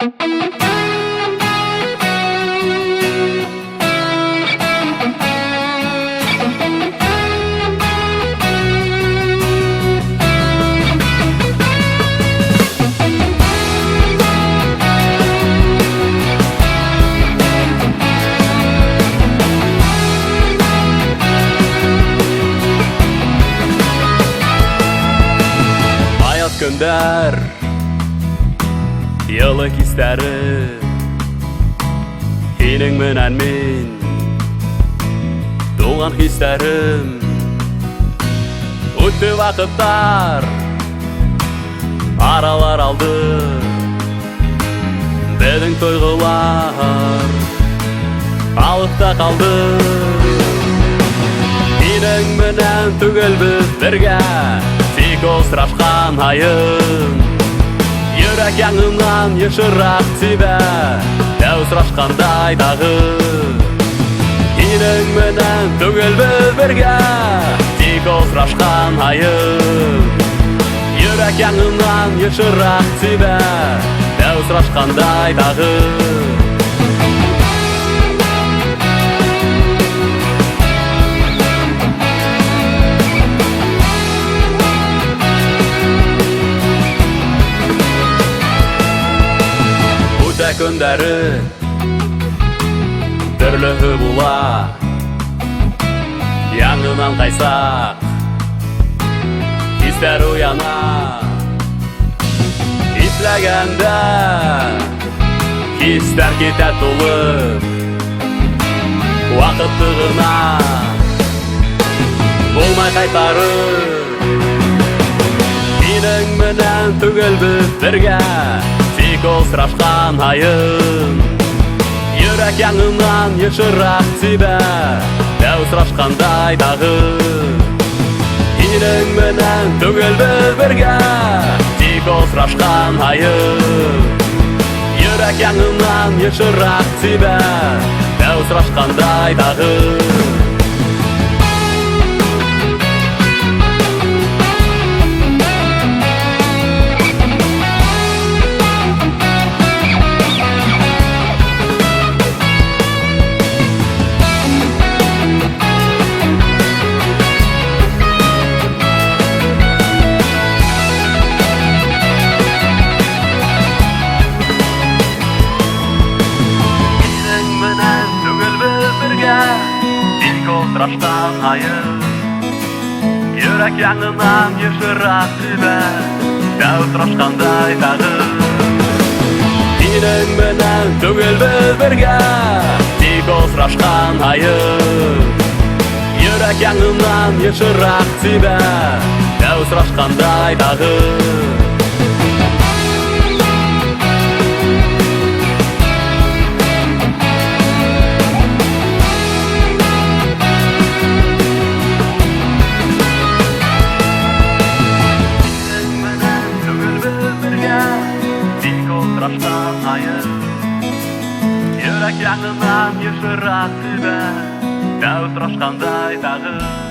Günler yılı kisteri Senin menen min Doğan histerim Öttü vakıtlar Aralar aldı Bedin toygular Alıkta kaldı Senin menen tügel biz birge Siko sıraşkan hayın Yürek yanından yaşırak sibe Dev sıraşkanday dağı Senin menen tügel biz birge Siko sıraşkan hayın Yürek yanından yaşırak sibe Dev sıraşkanday dağı Günderi Türlühü bula Yanından kaysak Hisler uyana İslegende Hisler gider dolup Vakıtlığına Bulmay kaytarır Senin menen tügel biz birge Siko sıraşkan hayın Yürek yanından yaşırak sibe Dev sıraşkanday dağı Senin menen tügel biz birge Siko sıraşkan hayın Yürek yanından yaşırak sibe Dev sıraşkanday dağı Sıraşkan hayın Yürek yanından yaşırak sibe Dev sıraşkanday dağı Senin menen tügel biz birge Siko sıraşkan hayın Yürek yanından yaşırak sibe Dev sıraşkanday dağı Sıraşkan hayın Yürek yanından yaşırak sibe Dev sıraşkanday dağı